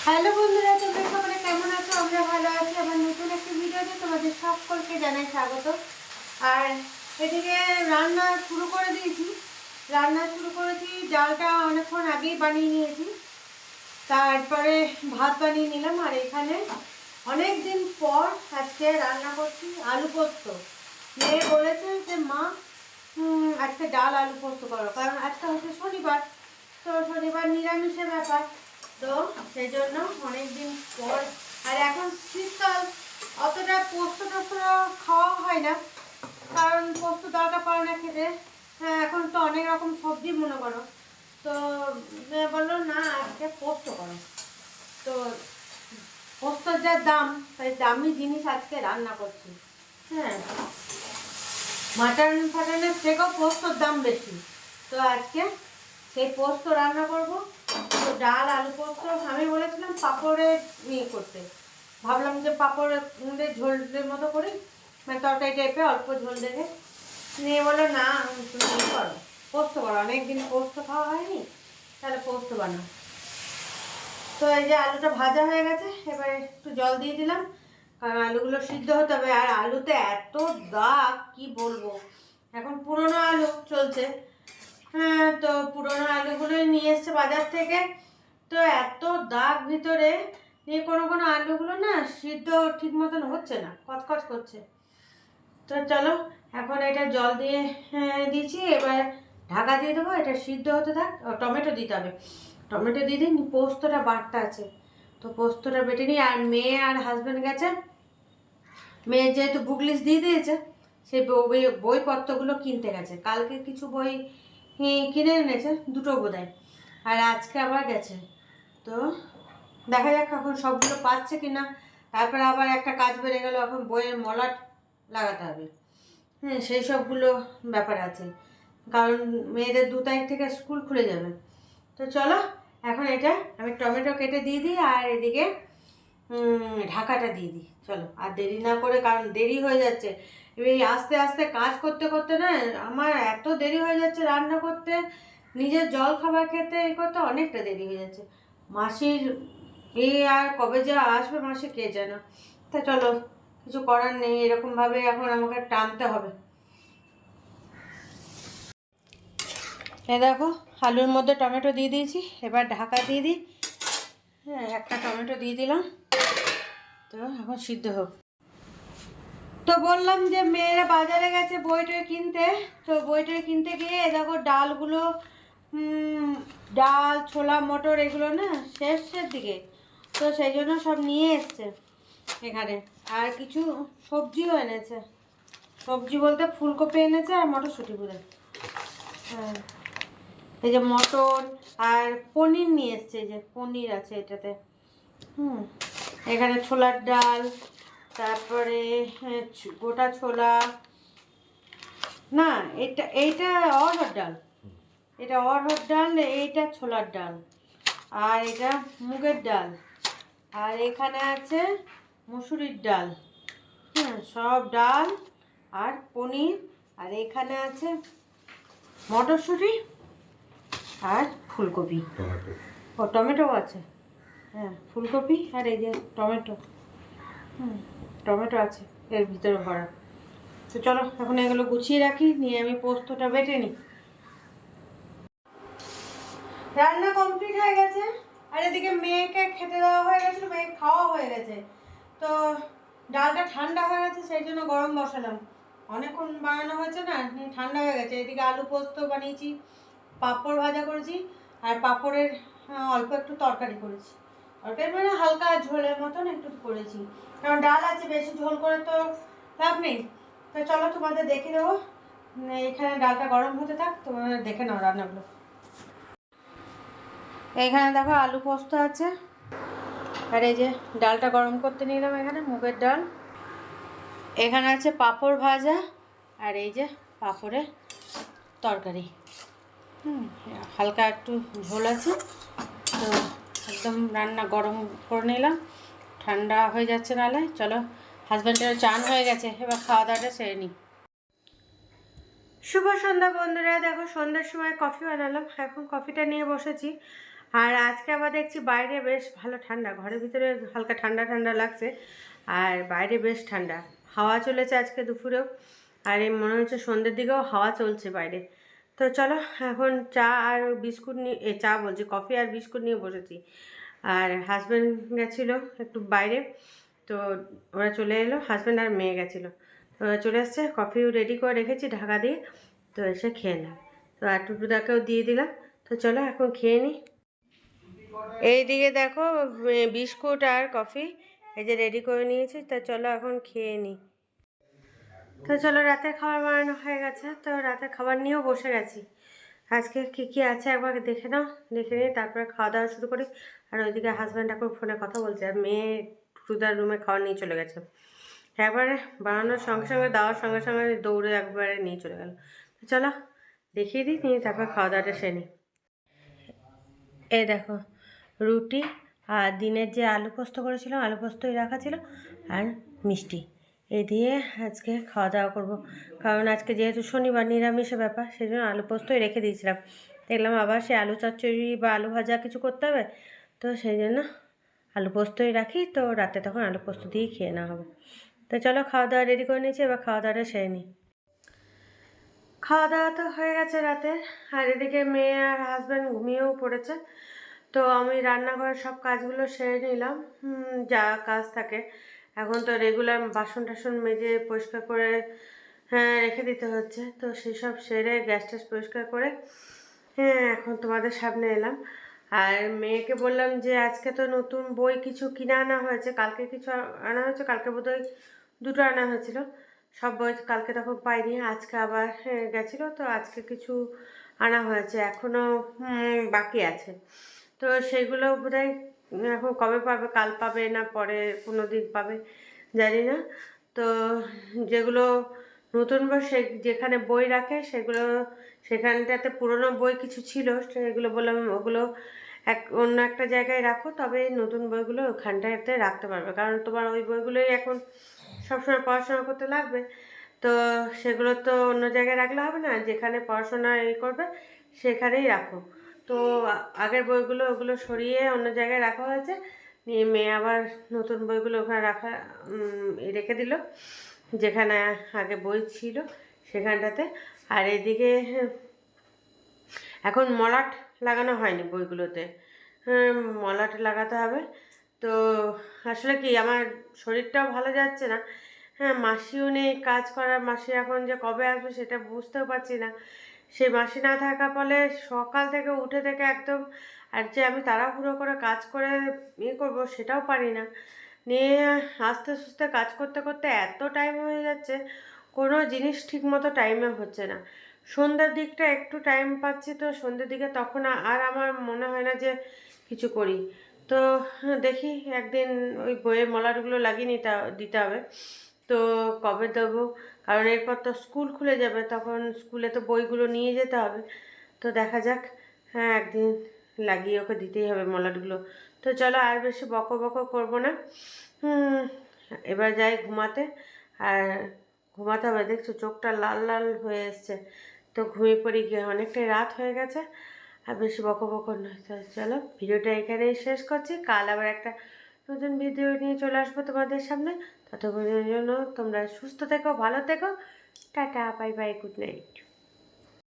Hello বন্ধুরা, তোমরা সকলে কেমন আছো? আমরা ভালো আছি। আমার নতুন একটি ভিডিওতে তোমাদের সকলকে জানাই স্বাগত। আর এদিকে রান্না শুরু করে দিয়েছি। ডালটা অনেকক্ষণ আগেই বানিয়ে নিয়েছি। তারপরে ভাত বানিয়ে নিলাম। আর এখানে অনেক দিন পর আজকে রান্না করছি আলু পোস্ত। মেয়ে বলেছে যে মা আজকে ডাল আলু পোস্ত করো, কারণ আজকে হচ্ছে শনিবার। তো শনিবার নিরামিষের ব্যাপার, তো সেই জন্য অনেকদিন পর। আর এখন শীতকাল, অতটা পোস্ত টোস্ত খাওয়া হয় না, কারণ পোস্ত দরকার পড়ে না খেতে। হ্যাঁ, এখন তো অনেক রকম সবজি মনে করো। তো বললো না আজকে পোস্ত করো। তো পোস্তর যা দাম, তাই দামি জিনিস আজকে রান্না করছি। হ্যাঁ, মাটন ফাটনের থেকেও পোস্তর দাম বেশি। তো আজকে সেই পোস্ত রান্না করব। তো ডাল আলু পোস্ত আমি বলেছিলাম পাঁপড়ের করতে, ভাবলাম যে পাঁপড়ের ঝোলের মতো করি, মানে তরকারি টাইপের অল্প ঝোল দেখে। নিয়ে বলো না তুমি করো, পোস্ত করো, অনেকদিন পোস্ত খাওয়া হয়নি, তাহলে পোস্ত বানাও। তো এই যে আলুটা ভাজা হয়ে গেছে, এবারে একটু জল দিয়ে দিলাম, কারণ আলুগুলো সিদ্ধ হতে হবে। আর আলুতে এত দাগ কি বলবো, এখন পুরোনো আলু চলছে। হ্যাঁ, তো পুরোনো আলুগুলোই নিয়ে এসছে বাজার থেকে। তো এত দাগ ভিতরে, নিয়ে কোনো কোনো আলুগুলো না সিদ্ধ ঠিক মতন হচ্ছে না, কচকচ করছে। তো চলো এখন এটা জল দিয়ে দিয়েছি, এবার ঢাকা দিয়ে দেবো, এটা সিদ্ধ হতে থাক। টমেটো দিতে হবে, টমেটো দিয়ে দিই। পোস্তটা বাটতে আছে, তো পোস্তটা বেটে নিই। আর মেয়ে আর হাজব্যান্ড গেছে, মেয়ে যেহেতু বুক লিস্ট দিয়ে দিয়েছে, সেই বইপত্রগুলো কিনতে গেছে। কালকে কিছু বই কিনে এনেছে, দুটো বোধহয়, আর আজকে আবার গেছে। তো দেখা যাক এখন সবগুলো পাচ্ছে কিনা। তারপরে আবার একটা কাজ বেড়ে গেল, এখন বইয়ের মলাট লাগাতে হবে। হ্যাঁ, সেই সবগুলো ব্যাপার আছে, কারণ মেয়েদের 2 তারিখ থেকে স্কুল খুলে যাবে। তো চলো এখন এটা আমি টমেটো কেটে দিয়ে দিই, আর এদিকে ঢাকাটা দিয়ে দিই। চলো আর দেরি না করে, কারণ দেরি হয়ে যাচ্ছে। এই আস্তে আস্তে কাজ করতে করতে না আমার এত দেরি হয়ে যাচ্ছে, রান্না করতে, নিজের জল খাবার খেতে, এই করতে অনেকটা দেরি হয়ে যাচ্ছে। মাসির আর কবে যে আসবে মাসি কে জানো। তা চলো, কিছু করার নেই, এরকমভাবে এখন আমাকে টানতে হবে। দেখো আলুর মধ্যে টমেটো দিয়ে দিয়েছি, এবার ঢাকা দিয়ে দিই। হ্যাঁ, একটা টমেটো দিয়ে দিলাম, তো এখন সিদ্ধ হোক। তো বললাম যে মেয়েরা বাজারে গেছে বইটা কিনতে। তো বইটা কিনতে গিয়ে দেখো ডালগুলো, ডাল ছোলা মটর এগুলো না শেষের দিকে, তো সেই জন্য সব নিয়ে এসছে এখানে। আর কিছু সবজিও এনেছে, সবজি বলতে ফুলকপি এনেছে আর মটরশুঁটি বোধহয়। হ্যাঁ, এই যে মটর আর পনির নিয়ে এসছে, এই যে পনির আছে এটাতে। এখানে ছোলার ডাল, তারপরে গোটা ছোলা, না এইটা অড়হর ডাল, এটা অড়হর ডাল, এইটা ছোলার ডাল, আর এটা মুগের ডাল, আর এখানে আছে মুসুরির ডাল। সব ডাল আর পনির। আর এখানে আছে মটরশুঁটি আর ফুলকপি, ও টমেটোও আছে। হ্যাঁ, ফুলকপি আর এই যে টমেটো, টমেটো আছে এর ভিতরে ভরা। তো চলো এখন এগুলো গুছিয়ে রাখি, নিয়ে আমি পোস্তটা বেটে নিই। রান্না কমপ্লিট হয়ে গেছে, আর এদিকে মেয়েকে খেতে দেওয়া হয়ে গেছে, মেয়ে খাওয়া হয়ে গেছে। তো ডালটা ঠান্ডা হয়ে গেছে, সেই জন্য গরম বসালাম। অনেকক্ষণ বানানো হয়েছে না, ঠান্ডা হয়ে গেছে। এদিকে আলু পোস্ত বানিয়েছি, পাঁপড় ভাজা করেছি, আর পাঁপড়ের অল্প একটু তরকারি করেছি। তরকারি মানে হালকা ঝোলের মতন একটু করেছি, কারণ ডাল আছে, বেশি ঝোল করে তো লাভ নেই। তো চলো তোমাদের দেখে দেবো, এখানে ডালটা গরম হতে থাক, তোমরা দেখে নাও রান্নাগুলো। এইখানে দেখো আলু পোস্ত আছে, আর এই যে ডালটা গরম করতে নিলাম, এখানে মুগের ডাল। এখানে আছে পাঁপড় ভাজা, আর এই যে পাঁপড়ের তরকারি। হালকা একটু ঝোল আছে। তো একদম রান্না গরম করে নিলাম, ঠান্ডা হয়ে যাচ্ছে নাহলে। চলো, হাজব্যান্ডের চান হয়ে গেছে, এবার খাওয়া দাওয়াটা সেরে নিই। শুভ সন্ধ্যা বন্ধুরা, দেখো সন্ধ্যার সময় কফি বানালাম, এখন কফিটা নিয়ে বসেছি। আর আজকে আবার দেখছি বাইরে বেশ ভালো ঠান্ডা, ঘরের ভিতরে হালকা ঠান্ডা ঠান্ডা লাগছে, আর বাইরে বেশ ঠান্ডা, হাওয়া চলেছে আজকে দুপুরেও, আর এই মনে হচ্ছে সন্ধ্যের দিকেও হাওয়া চলছে বাইরে। তো চলো এখন চা আর বিস্কুট নিয়ে, চা বলছি, কফি আর বিস্কুট নিয়ে বসেছি। আর হাজব্যান্ড গেছিলো একটু বাইরে, তো ওরা চলে এলো, হাজব্যান্ড আর মেয়ে গেছিলো, তো ওরা চলে এসছে, কফিও রেডি করে রেখেছি ঢাকা দিয়ে, তো এসে খেয়ে নিলাম। তো আর টুটুদাকেও দিয়ে দিলাম। তো চলো এখন খেয়ে নিই। এইদিকে দেখো বিস্কুট আর কফি এই যে রেডি করে নিয়েছি, তা চলো এখন খেয়ে নিই। তো চলো রাতের খাবার বানানো হয়ে গেছে, তো রাতের খাবার নিয়েও বসে গেছি। আজকে কী কী আছে একবার দেখে নাও, দেখে নিই তারপরে খাওয়া দাওয়া শুরু করি। আর ওইদিকে হাজব্যান্ড এখন ফোনে কথা বলছে, আর মেয়ে টুটুদার রুমে খাওয়া নিয়ে চলে গেছে। একবারে বানানোর সঙ্গে সঙ্গে দেওয়ার সঙ্গে সঙ্গে দৌড়ে একবারে নিয়ে চলে গেল। তো চলো দেখিয়ে দিই, নিয়ে তারপর খাওয়া দাওয়াটা সেরে নিই। এই দেখো রুটি, আর দিনের যে আলু পোস্ত করেছিলাম আলু পোস্তই রাখা ছিল, আর মিষ্টি, এই দিয়ে আজকে খাওয়া দাওয়া করবো। কারণ আজকে যেহেতু শনিবার নিরামিষের ব্যাপার, সেই জন্য আলু পোস্তই রেখে দিয়েছিলাম। দেখলাম আবার সে আলু চচ্চড়ি বা আলু ভাজা কিছু করতে হবে, তো সেই জন্য আলু পোস্তই রাখি, তো রাতে তখন আলু পোস্ত দিয়েই খেয়ে নেওয়া হবে। তো চলো খাওয়া দাওয়া রেডি করে নিয়েছি, এবার খাওয়া দাওয়াটা সেরে নিই। খাওয়া দাওয়া তো হয়ে গেছে রাতে, আর এদিকে মেয়ে আর হাজব্যান্ড ঘুমিয়েও পড়েছে। তো আমি রান্নাঘরের সব কাজগুলো সেরে নিলাম, যা কাজ থাকে। এখন তো রেগুলার বাসন টাসন মেজে পরিষ্কার করে হ্যাঁ রেখে দিতে হচ্ছে, তো সেই সব সেরে গ্যাস ট্যাস পরিষ্কার করে হ্যাঁ এখন তোমাদের সামনে এলাম। আর মেয়েকে বললাম যে আজকে তো নতুন বই কিছু কিনে আনা হয়েছে, কালকে কিছু আনা হয়েছে, কালকে বোধহয় দুটো আনা হয়েছিল, সব বই কালকে তখন পাইনি, আজকে আবার গেছিলো, তো আজকে কিছু আনা হয়েছে, এখনও বাকি আছে। তো সেগুলো বোধহয় এখন কবে পাবে, কাল পাবে না পরে কোনো দিন পাবে জানি না। তো যেগুলো নতুন বই সে যেখানে বই রাখে সেগুলো, সেখানটাতে পুরনো বই কিছু ছিল, সেগুলো বললাম ওগুলো অন্য একটা জায়গায় রাখো, তবে নতুন বইগুলো ওখানটাতে রাখতে পারবে, কারণ তোমার ওই বইগুলোই এখন সবসময় পড়াশোনা করতে লাগবে। তো সেগুলো তো অন্য জায়গায় রাখলে হবে না, যেখানে পড়াশোনা করবে সেখানেই রাখো। তো আগের বইগুলো ওগুলো সরিয়ে অন্য জায়গায় রাখা হয়েছে, নিয়ে মেয়ে আবার নতুন বইগুলো ওখানে রাখা রেখে দিল, যেখানে আগে বই ছিল সেখানটাতে। আর এদিকে এখন মলাট লাগানো হয়নি বইগুলোতে, মলাট লাগাতে হবে। তো আসলে কি আমার শরীরটাও ভালো যাচ্ছে না, মাসিও নেই কাজ করার, মাসি এখন যে কবে আসবে সেটা বুঝতেও পারছি না। সেই মাসি না থাকা ফলে সকাল থেকে উঠে থেকে একদম, আর যে আমি তাড়াহুড়ো করে কাজ করে করবো সেটাও পারি না, নিয়ে আস্তে সুস্তে কাজ করতে করতে এত টাইম হয়ে যাচ্ছে, কোনো জিনিস ঠিক মতো টাইমে হচ্ছে না। সন্ধ্যার দিকটা একটু টাইম পাচ্ছি, তো সন্ধ্যের দিকে তখন আর আমার মনে হয় না যে কিছু করি। তো দেখি একদিন ওই বইয়ের মলাটগুলো লাগিয়ে দিতে হবে। তো কবে দেবো, কারণ এরপর তো স্কুল খুলে যাবে, তখন স্কুলে তো বইগুলো নিয়ে যেতে হবে। তো দেখা যাক, একদিন লাগিয়ে ওকে দিতেই হবে মলাটগুলো। তো চলো আর বেশি বকো বকো করবো না, এবার যাই ঘুমাতে। আর ঘুমাতে হবে, দেখছো চোখটা লাল লাল হয়ে এসছে, তো ঘুমিয়ে পড়ি গিয়ে, অনেকটাই রাত হয়ে গেছে, আর বেশি বকো বকো নয়। তো চলো ভিডিওটা এখানেই শেষ করছি, কাল আবার একটা নতুন ভিডিও নিয়ে চলে আসবো তোমাদের সামনে। ততক্ষণের জন্য তোমরা সুস্থ থেকো, ভালো থেকো, tata, bye bye, good night.